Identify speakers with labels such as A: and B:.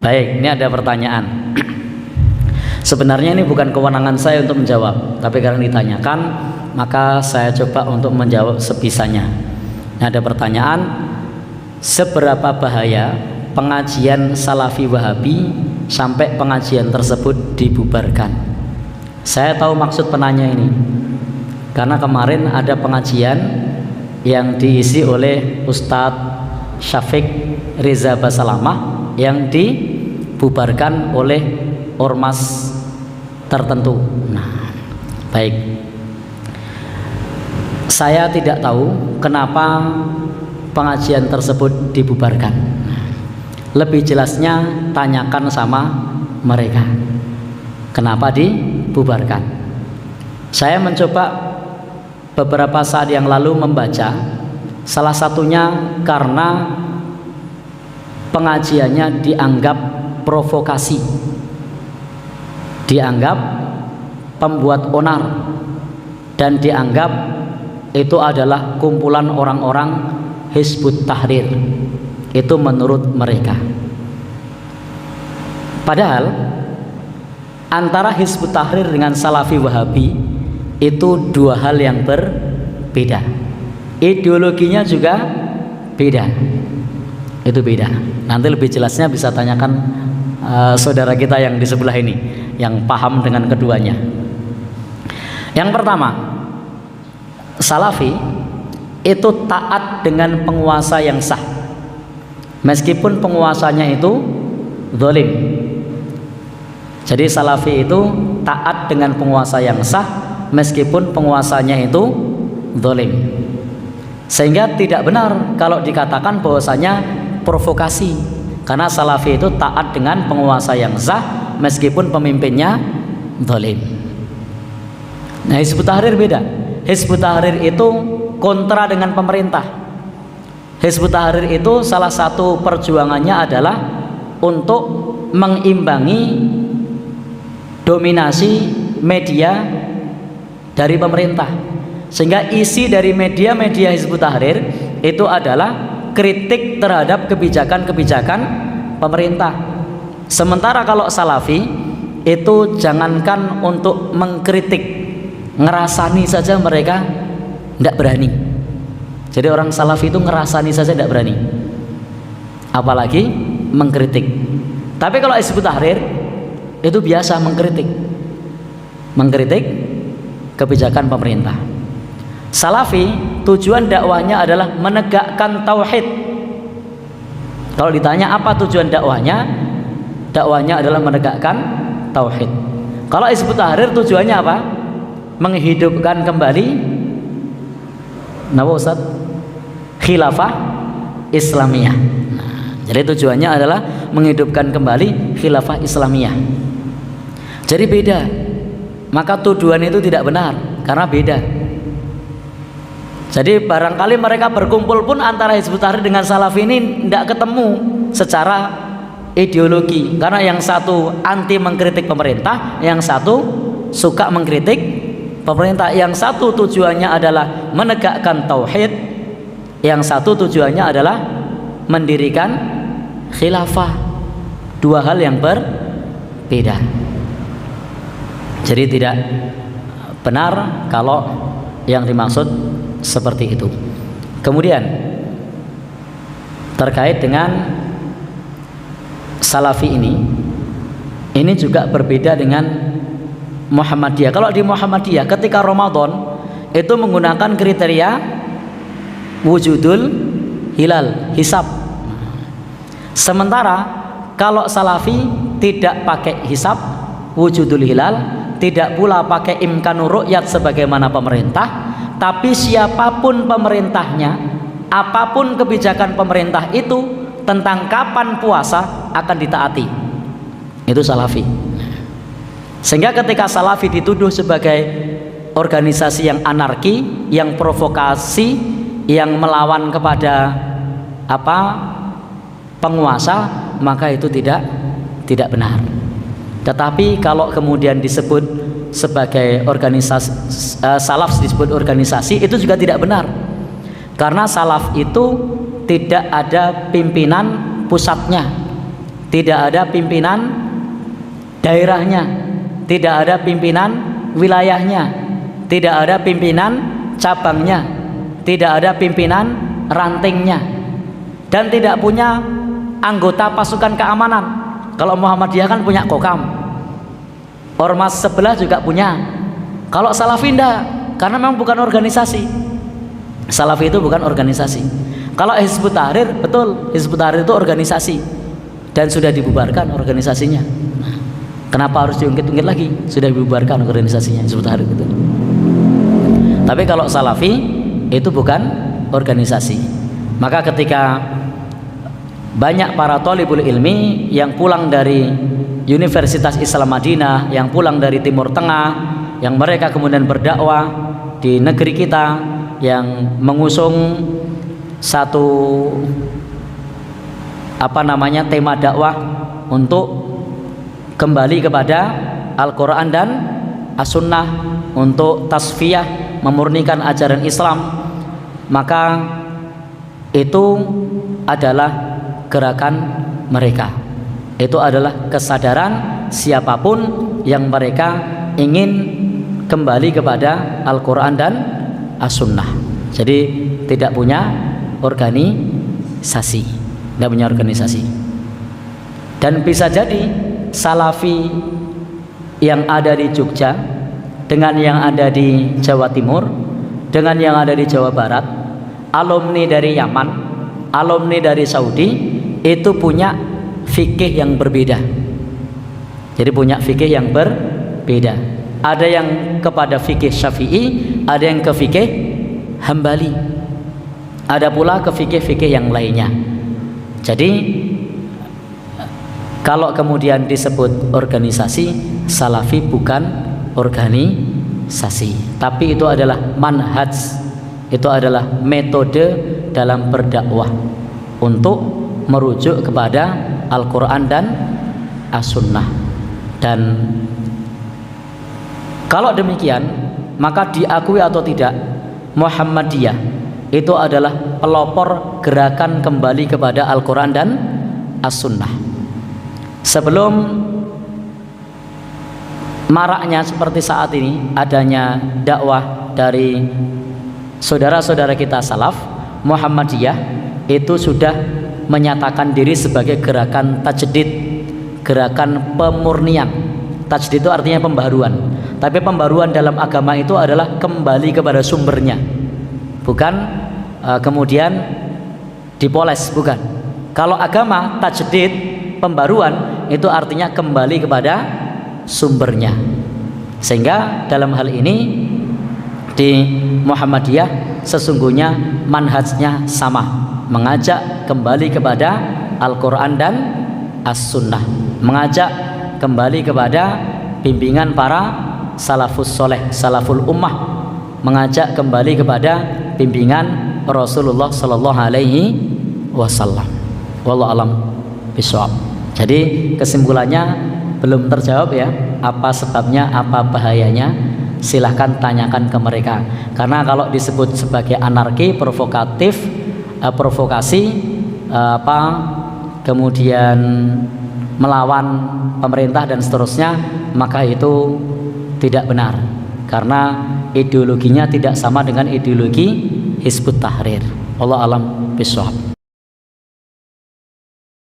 A: Baik, ini ada pertanyaan. Sebenarnya ini bukan kewenangan saya untuk menjawab, tapi karena ditanyakan, maka saya coba untuk menjawab sebisanya. Ini ada pertanyaan, seberapa bahaya pengajian Salafi Wahabi sampai pengajian tersebut dibubarkan? Saya tahu maksud penanya ini, karena kemarin ada pengajian yang diisi oleh Ustadz Syafiq Reza Basalamah yang dibubarkan oleh ormas tertentu. Nah, baik. Saya tidak tahu kenapa pengajian tersebut dibubarkan. Lebih jelasnya tanyakan sama mereka. Kenapa dibubarkan? Saya mencoba beberapa saat yang lalu membaca, salah satunya karena pengajiannya dianggap provokasi, dianggap pembuat onar, dan dianggap itu adalah kumpulan orang-orang Hizbut Tahrir. Itu menurut mereka. Padahal antara Hizbut Tahrir dengan Salafi Wahabi itu dua hal yang berbeda. Ideologinya juga beda. Itu beda. Nanti lebih jelasnya bisa tanyakan saudara kita yang di sebelah ini, yang paham dengan keduanya. Yang pertama, Salafi itu taat dengan penguasa yang sah, meskipun penguasanya itu zalim. Jadi Salafi itu taat dengan penguasa yang sah, meskipun penguasanya itu zalim. Sehingga tidak benar kalau dikatakan bahwasanya provokasi, karena Salafi itu taat dengan penguasa yang sah meskipun pemimpinnya zalim. Nah, Hizbut Tahrir beda. Hizbut Tahrir itu kontra dengan pemerintah. Hizbut Tahrir itu salah satu perjuangannya adalah untuk mengimbangi dominasi media dari pemerintah, sehingga isi dari media-media Hizbut Tahrir itu adalah kritik terhadap kebijakan-kebijakan pemerintah. Sementara kalau Salafi itu jangankan untuk mengkritik, ngerasani saja mereka tidak berani. Jadi orang Salafi itu ngerasani saja tidak berani, apalagi mengkritik. Tapi kalau Hizbut Tahrir itu biasa mengkritik kebijakan pemerintah. Salafi tujuan dakwahnya adalah menegakkan tauhid. Kalau ditanya apa tujuan dakwahnya, dakwahnya adalah menegakkan tauhid. Kalau Hizbut Tahrir tujuannya apa? Menghidupkan kembali napa Ustaz? Khilafah Islamiyah. Jadi tujuannya adalah menghidupkan kembali khilafah Islamiyah. Jadi beda. Maka tuduhan itu tidak benar karena beda. Jadi barangkali mereka berkumpul pun antara Hizbut Tahrir dengan Salafi ini tidak ketemu secara ideologi, karena yang satu anti mengkritik pemerintah, yang satu suka mengkritik pemerintah. Yang satu tujuannya adalah menegakkan tauhid, yang satu tujuannya adalah mendirikan khilafah. Dua hal yang berbeda. Jadi tidak benar kalau yang dimaksud seperti itu. Kemudian terkait dengan Salafi ini juga berbeda dengan Muhammadiyah. Kalau di Muhammadiyah ketika Ramadan itu menggunakan kriteria wujudul hilal, hisab. Sementara kalau Salafi tidak pakai hisab, wujudul hilal, tidak pula pakai imkanur ru'yat sebagaimana pemerintah, tapi siapapun pemerintahnya, apapun kebijakan pemerintah itu, tentang kapan puasa akan ditaati. Itu Salafi. Sehingga ketika Salafi dituduh sebagai organisasi yang anarki, yang provokasi, yang melawan kepada penguasa, maka itu tidak benar. Tetapi kalau kemudian disebut sebagai organisasi, salaf disebut organisasi, itu juga tidak benar, karena salaf itu tidak ada pimpinan pusatnya, tidak ada pimpinan daerahnya, tidak ada pimpinan wilayahnya, tidak ada pimpinan cabangnya, tidak ada pimpinan rantingnya, dan tidak punya anggota pasukan keamanan. Kalau Muhammadiyah kan punya kokam, ormas sebelah juga punya. Kalau Salafi enggak, karena memang bukan organisasi. Salafi itu bukan organisasi. Kalau Hizbut Tahrir, betul, Hizbut Tahrir itu organisasi dan sudah dibubarkan organisasinya. Kenapa harus diungkit-ungkit lagi? Sudah dibubarkan organisasinya Hizbut Tahrir itu. Tapi kalau Salafi itu bukan organisasi. Maka ketika banyak para thalibul ilmi yang pulang dari Universitas Islam Madinah, yang pulang dari Timur Tengah, yang mereka kemudian berdakwah di negeri kita, yang mengusung satu tema dakwah untuk kembali kepada Al-Quran dan As-Sunnah, untuk tasfiyah, memurnikan ajaran Islam, maka itu adalah gerakan mereka. Itu adalah kesadaran siapapun yang mereka ingin kembali kepada Al-Quran dan As-Sunnah. Jadi tidak punya organisasi, tidak punya organisasi. Dan bisa jadi Salafi yang ada di Jogja dengan yang ada di Jawa Timur, dengan yang ada di Jawa Barat, alumni dari Yaman, alumni dari Saudi, itu punya fikih yang berbeda. Jadi punya fikih yang berbeda. Ada yang kepada fikih Syafi'i, ada yang ke fikih Hambali, ada pula ke fikih-fikih yang lainnya. Jadi kalau kemudian disebut organisasi, Salafi bukan organisasi, tapi itu adalah manhaj, itu adalah metode dalam berdakwah untuk merujuk kepada Al-Quran dan As-Sunnah. Dan kalau demikian, maka diakui atau tidak, Muhammadiyah itu adalah pelopor gerakan kembali kepada Al-Quran dan As-Sunnah. Sebelum maraknya seperti saat ini adanya dakwah dari saudara-saudara kita salaf, Muhammadiyah itu sudah menyatakan diri sebagai gerakan tajdid, gerakan pemurnian. Tajdid itu artinya pembaruan, tapi pembaruan dalam agama itu adalah kembali kepada sumbernya, bukan kemudian dipoles, bukan. Kalau agama tajdid, pembaruan, itu artinya kembali kepada sumbernya. Sehingga dalam hal ini di Muhammadiyah sesungguhnya manhajnya sama, mengajak kembali kepada Al-Quran dan As-Sunnah, mengajak kembali kepada bimbingan para salafus soleh, salaful ummah, mengajak kembali kepada bimbingan Rasulullah Sallallahu Alaihi Wasallam. Wallahu alam bishawab. Jadi kesimpulannya belum terjawab ya, apa sebabnya, apa bahayanya, silahkan tanyakan ke mereka. Karena kalau disebut sebagai anarki, provokatif, provokasi, kemudian melawan pemerintah dan seterusnya, maka itu tidak benar, karena ideologinya tidak sama dengan ideologi Hizbut Tahrir. Wallahu alam bishawab.